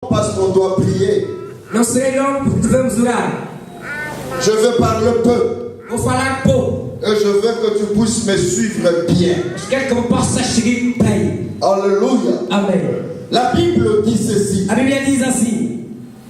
parce qu'on doit prier. Não serei longo porque devemos orar. Je veux parler peu. Vou falar pouco. Et je veux que tu puisses me suivre bien. Mas quero que me possas seguir bem. Alléluia. Amém. La Bible dit ceci. A Bíblia diz assim: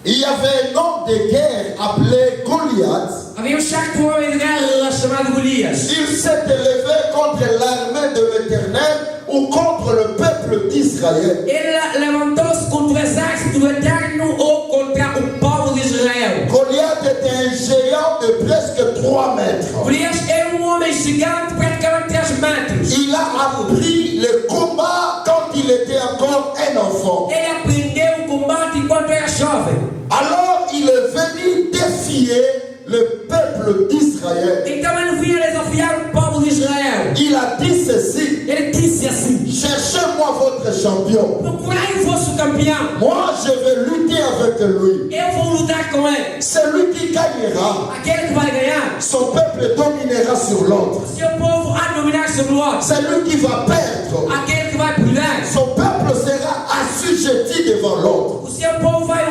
Il y avait un homme de guerre appelé Goliath. havia certo homem de guerra chamado Golias. Il s'est élevé contre l'armée de l'Éternel ou contre le peuple d'Israël. Ele levantou-se contra o exército do Eterno ou contra o povo de Israel. Goliath était un géant de presque 3 mètres. Golias era homem gigante, praticamente 3 metros. Il a appris le combat quand il était encore un enfant. Ele aprendeu o combate enquanto era jovem. Alors il est venu défier le peuple d'Israël. Então ele vinha desafiar o povo de Israel. Il a dit ceci: Ele disse assim: cherchez-moi votre champion. procurai o vosso campeão. Moi je vais lutter avec lui. Eu vou lutar com ele. Celui qui gagnera, Aquele que vai ganhar, son peuple dominera sur l'autre. seu povo há de dominar sobre o outro. Celui qui va perdre, Aquele que vai perder, son peuple sera assujetti devant l'autre. o seu povo vai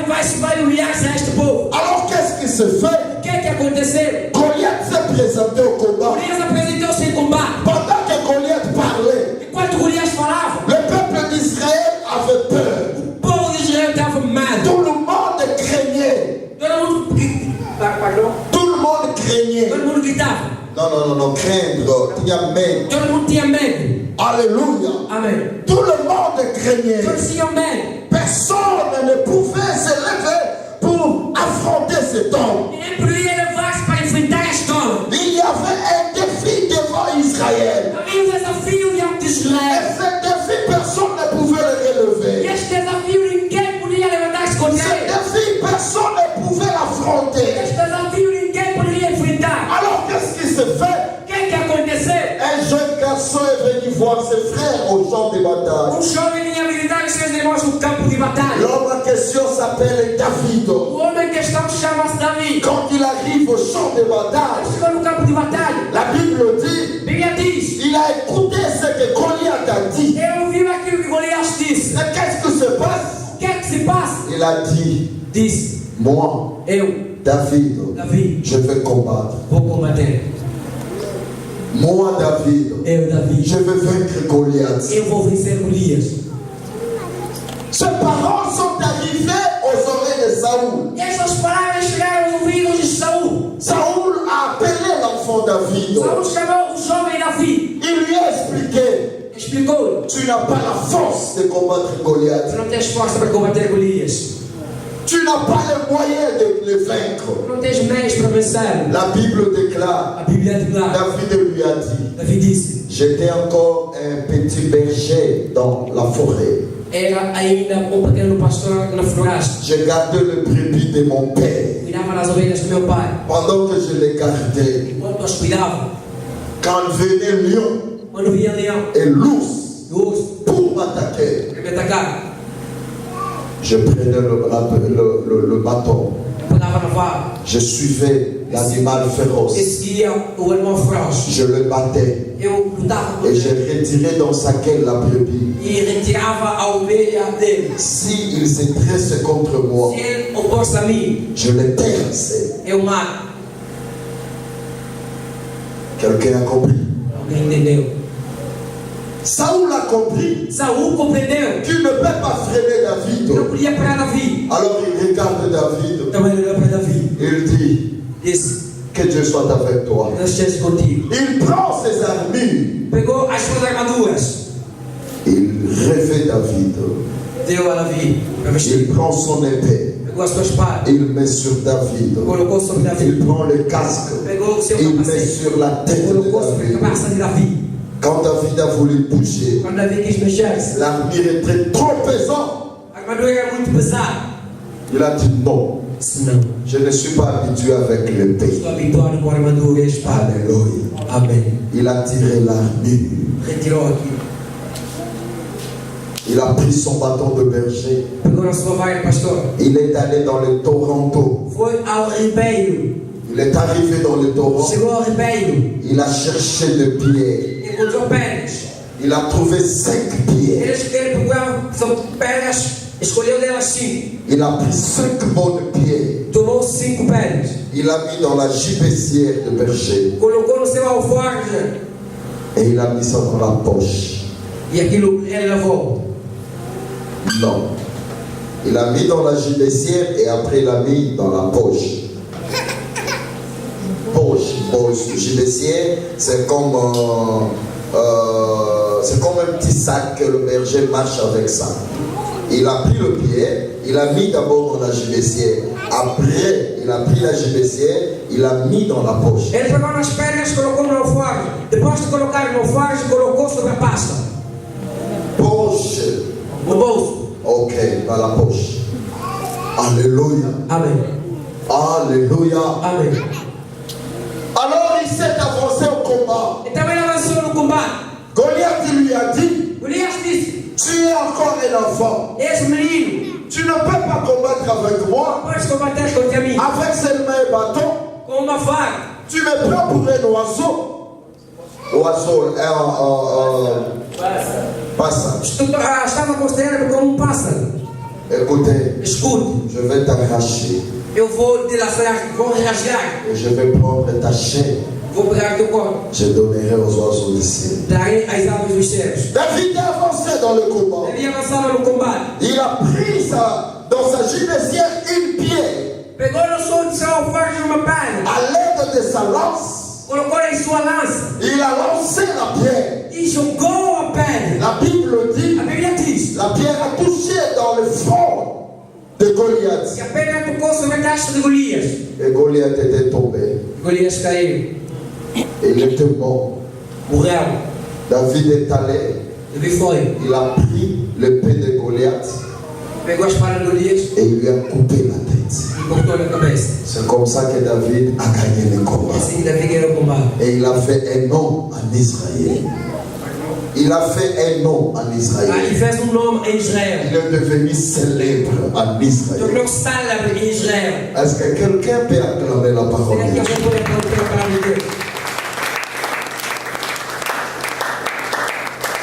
humilhar-se a este povo. Alors qu'est-ce qui se fait? O que é que aconteceu? Goliath s'est présenté au combat. Golias apresentou-se em combate. Pendant que Goliath parlait, Enquanto Golias falava, le peuple d'Israël avait peur. o povo de Israel estava medo. Tout le monde craignait. Todo mundo, pardon, Tout le monde craignait. todo mundo gritava. Non, craindre. Tinha medo. Todo mundo tinha medo. Alléluia. Amém. Tout le monde craignait. Todos tinham medo. Personne ne pouvait se lever pour affronter cet homme. Ninguém poderia levar-se para enfrentar este homem. Il y avait un défi devant Israël. Havia um desafio diante de Et Israel. ce défi, personne ne pouvait le E relever. este desafio ninguém podia levantar-se Ce contra ele. défi, personne ne pouvait l'affronter. Este desafio ninguém poderia enfrentar. Alors qu'est-ce qui se fait? O que é que aconteceu? Un jeune garçon est venu voir ses frères au champ de bataille. Jovem vinha visitar os seus irmãos no campo de batalha. L'homme en question s'appelle David. O homem em questão chama-se Davi. Quand il arrive au champ de bataille, Chegou no campo de batalha. la Bible dit, A Bíblia diz: il a écouté ce que Goliath a dit. eu ouvi aquilo que Golias disse. Et qu'est-ce qui se passe? O que é que se passa? Il a dit, Disse: moi, eu, David, Davi, je vais combattre. vou combater. Moi, David, Eu, Davi, je vais vaincre Goliath. eu vou vencer Golias. Ces paroles sont arrivées aux oreilles de Saoul. E essas palavras chegaram aos ouvidos de Saul. Saoul a appelé l'enfant David. Saul chamou o jovem Davi. Il lui a expliqué, Explicou: tu n'as pas la force de combattre Goliath. tu não tens força para combater Golias. Tu n'as pas les moyens de le vaincre. Tu não tens meios para vencer. La Bible déclare, A Bíblia declara: David lui a dit, Davi disse: j'étais encore un petit berger dans la forêt. era ainda pequeno pastor na floresta. J'ai gardé le brebis de mon père. Cuidava das ovelhas do meu pai. Pendant que je les gardais, Enquanto as cuidava, quand venait lion quando via leão et l'ours e o urso pour m'attaquer, para me atacar, je prenais le bâton. pegava na vara Je suivais l'animal e féroce. seguia o animal feroz. Je le battais Eu lutava com et ele je retirais dans sa queue la brebis. e retirava a ovelha dele. Si il se dresse contre moi, Se ele opor-se a mim, je le terrassais. eu mato. Quelqu'un a compris? Alguém entendeu? Saoul a compris Saul compreendeu. qu'il ne peut pas freiner David. Não podia parar Davi. Alors il regarde David. Então ele olhou para Davi. Il dit, Disse: que Dieu soit avec toi. Deus esteja contigo. Il prend ses armures. Pegou as suas armaduras. Il revêt David. Deu a Davi para Il vestir. prend son épée. Pegou a sua espada. Il met sur David. Colocou sobre Davi. Il prend le casque. Pegou o seu Il met capacete. sur la tête de Colocou sobre a David. cabeça de Davi. Quand David a voulu bouger, Quando Davi quis mexer-se, l'armure était trop pesante. a armadura era muito pesada. Il a dit non, Disse: não, je ne suis pas habitué avec l'épée. estou habituado com a armadura e a espada. Alléluia. Amém. Il a tiré l'armure. Retirou aquilo. Il a pris son bâton de berger. Pegou na sua vara, pastor. Il est allé dans le Toronto. Foi ao ribeiro. Il est arrivé dans le Toronto. Chegou ao ribeiro. Il a cherché de pierres. Encontrou pedras. Il a trouvé 5 pierres. Ele pegou, são pedras Escolheu delas 5. Il a pris 5 bonnes pierres. Tomou 5 pedras. Il a mis dans la gibecière de berger. Colocou no seu alforje. Et il a mis ça dans la poche. E aquilo ele levou. Non. Il a mis dans la gibecière et après il a mis dans la poche. Poche. Gibecière, c'est comme un petit sac que le berger marche avec ça. Il a pris le pied, il a mis d'abord dans la gibecière. Après, il a pris la gibecière, il a mis dans la poche. Ele pegou nas pedras, colocou no alforje. Depois de colocar no alforje, colocou sobre a pasta. Poche. No bolso. Ok, dans la poche. Alléluia. Amém. Alléluia. Amém. Alors il s'est avancé au combat. Então ele avançou no combate. Goliath lui a dit, Golias disse: tu es encore un enfant. Esse menino, Tu ne peux pas combattre avec moi podes combater contra mim avec seulement un bâton. com uma faca. Tu me prends pour un oiseau. Oiseau, pássaro. Estava considerado como pássaro. Écoutez, Escute, je vais t'arracher eu vou dilacerar, vou rasgar, et je vais prendre ta chair. vou pegar teu corpo, Je donnerai aux oiseaux du ciel. darei às aves dos céus. David a avancé dans le combat. Ele avançava no combate. Il a pris dans sa gibecière une pierre. Pegou no som de seu alforje uma palha, À l'aide de sa lance, colocou em sua lança il a lancé la pierre. e jogou a pedra. La Bible dit, A Bíblia diz la pierre a touché dans le front de Goliath. que a pedra tocou sobre a taxa de Golias. Et Goliath était tombé. Golias caiu, Et il était mort. morreu. David est allé. Ele foi, Il a pris l'épée de Goliath pegou a espada de Golias et il lui a coupé la tête. e cortou na cabeça. C'est comme ça que David a gagné le combat. Assim Davi ganhou o combate. Et il a fait un nom en Israël. Il a fait un nom en Ah, Israël. e fez nome em Israel. Il est devenu célèbre en Israël. Tornou-se célebre em Israel. Est-ce que quelqu'un peut acclamer la parole Será de que Dieu? alguém pode aplaudir a palavra de Deus?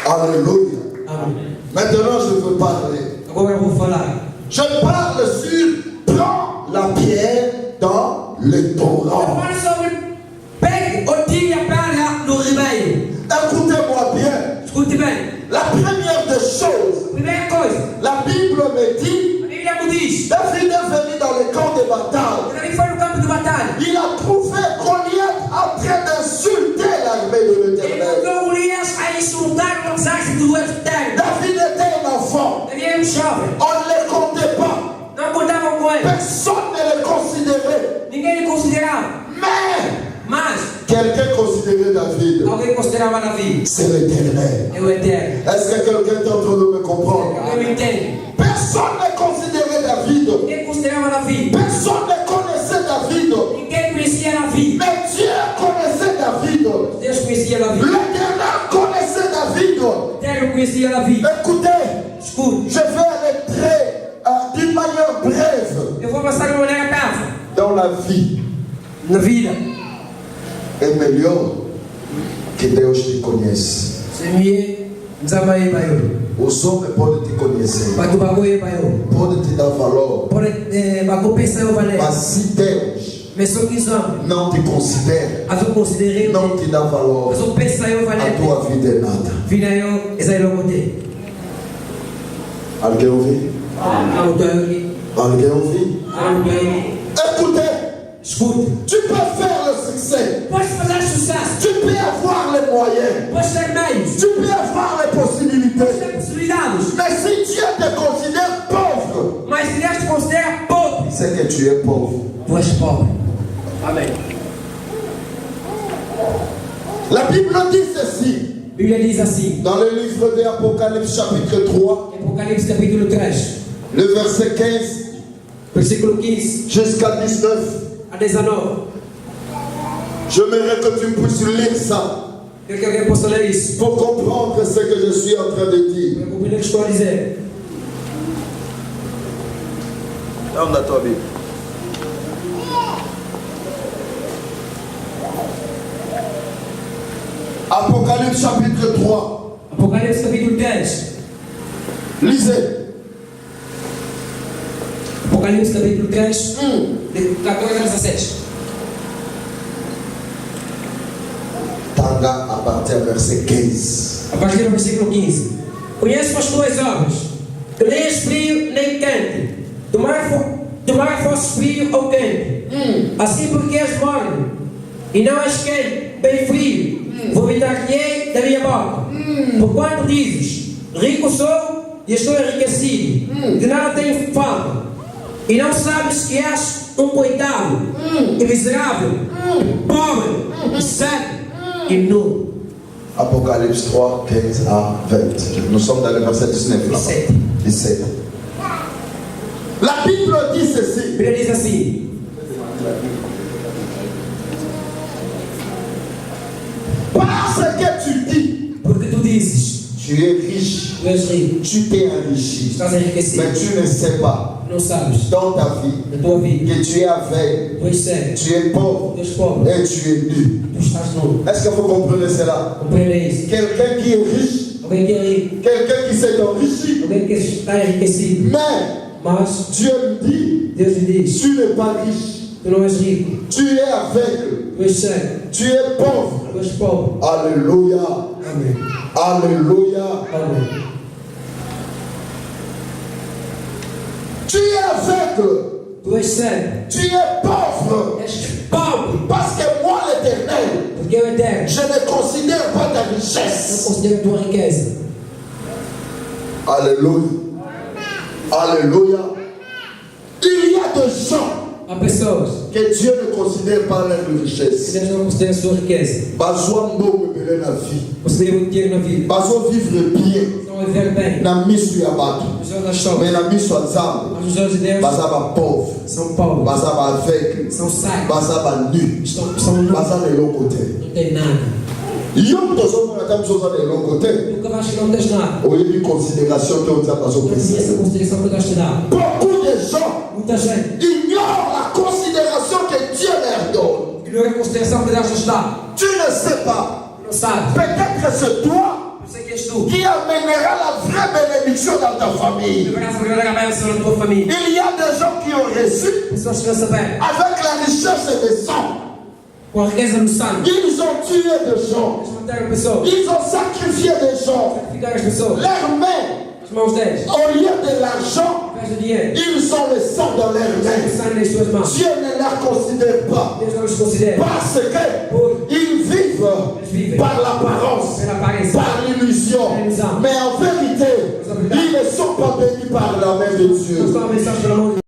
Alléluia. Amém. Maintenant, je veux parler. Agora eu vou falar. Je parle sur prends la pierre dans le Eu torrent. falo sobre pegue ou tire a pedra no ribeiro. Écoutez-moi bien. Escute bem. La première des choses, Primeira coisa, la Bible me dit, a Bíblia me diz. David est venu dans le camp de bataille. Davi foi no campo de batalha. Il a trouvé Goliath en train d'insulter l'armée de Ele l'Éternel. encontrou Golias a insultar o exército do Eterno. David était un enfant. Davi era jovem. On ne le comptait pas. Não contavam com ele. Personne ne le considérait. Ninguém lhe considerava. Mas Quelqu'un considérait David. alguém considerava Davi. C'est l'Éternel. É o Eterno. Est-ce que quelqu'un est en train de me comprendre? Alguém me entende? Personne ne considérait David. Ninguém considerava Davi. Personne ne connaissait David. Ninguém conhecia Davi. Mais Dieu connaissait David. Deus conhecia Davi. L'Éternel connaissait David. Eterno conhecia Davi. Écoutez, Escute, je vais aller d'une manière brève eu vou passar de maneira brava. dans la vie. Na vida, É melhor que Deus te conheça. se me desamai baio. Os homens podem te conhecer, Batu bagulho baio. podem te dar valor, Pode bagu pensar o valer. mas se Deus Mas só que só. não te considera, A tu considerei. não te dá valor, Mas eu pensar o a valer. tua vida é nada. Vida eu, essa é o poder. Alguém ouviu? Não tenho. Alguém ouviu? Não tenho. Écoutez, Escute. tu peux faire le succès, Pode fazer sucesso. tu peux avoir les moyens, Pode ter meios. tu peux avoir les Pode possibilités, ter possibilidades. mais si Dieu te considère pauvre, Mas se Deus te considera pobre, c'est que tu es pauvre. tu és pobre. Amém. La Bible dit ceci. A Bíblia diz assim, Dans le livre de Apocalypse chapitre 3, Apocalipse capítulo 3, le verset 15 versículo 15 jusqu'à 19, a 19. j'aimerais que tu puisses lire ça Quero que alguém possa ler isso. pour comprendre ce que je suis en train de dire. Para compreender o que estou a dizer. Donne la tua Bible. Apocalypse chapitre 3. Apocalipse capítulo 10. Lisez. Apocalipse capítulo 3, de 14 a 17. Tanga à partir du verset 15. A partir do versículo 15. Conheço as tuas obras, que nem és frio nem quente. Tomara fosse frio ou quente. Assim porque és morno e não és quente, bem frio, vomitar-te-ei da minha boca. Porquanto dizes, rico sou e estou enriquecido, de nada tenho falta, e não sabes que és um coitado, e miserável, pobre, cego e nu. Apocalypse 3, 15 à 20. Nous sommes dans le verset 19. 17. La Bible dit ceci. A Bíblia diz assim: Parce que tu dis, porque tu dizes, tu es riche, tu és rico, tu t'es enrichi, estás enriquecido, mais tu ne sais pas não sabes dans ta vie na tua vida, que tu es aveugle, tu és cego, tu es pauvre tu és pobre, et tu es nu. tu estás nu. Est-ce que vous comprenez cela? Compreende isso? Quelqu'un qui est riche, Alguém que é rico, quelqu'un qui s'est enrichi, alguém que está enriquecido, mais mas Dieu me dit, Deus lhe diz: tu n'es pas riche, tu não és rico, tu es aveugle, tu és cego, tu es pauvre. tu és pobre. Alléluia, Amém. alléluia. Amém. Tu es aveugle, Tu és cego, tu es pauvre, és pobre, parce que moi l'Éternel, porque eu eterno je ne considère pas ta não richesse. considero a tua riqueza. Alléluia, alléluia. Il y a des gens Há pessoas que Dieu ne considère pas leur que richesse. Deus não considera a sua riqueza. Besoin de me mener la vie, Considera muito dinheiro na vida, besoin vivre bien. não viver bem. Na misu ya bato, Os olhos das pessoas, mais na misu ya nzambe, mas os olhos de Deus baza ba pauvre, são pobres, baza ba aveugle, são cegos, baza ba nu, são nus, baza na eloko te. não tem nada. Yo tozomona ta miso oza na eloko te, Nunca vais que não tens nada. oyebi considération te nzambe Não tinha essa azopesa. consideração que Deus te dá. Beaucoup de gens Muita gente ignorent la considération que Dieu leur donne. ignora a consideração que Deus te dá. Tu ne sais pas, Não sabes. peut-être que c'est toi Não sei que és tu. qui amènera la vraie bénédiction dans ta famille. Deverás agradar a bênção na tua família. Il y a des gens qui ont reçu Pessoas que não sabem. avec la richesse des sangs. Com a riqueza no sangue. Ils ont tué des gens. Eles mataram pessoas. Ils ont sacrifié des gens. Sacrificaram as pessoas. Leurs mains, As mãos deles. au lieu de l'argent, Ao invés de dinheiro. ils ont le sang dans leurs O mains. sangue nas suas mãos. Dieu ne la considère pas Deus não os considera. parce qu'ils vivent par l'apparence, Pela aparência. par l'illusion. Mais en vérité, ils ne sont pas bénis par la main de Dieu. Não estão abençoados pela mão de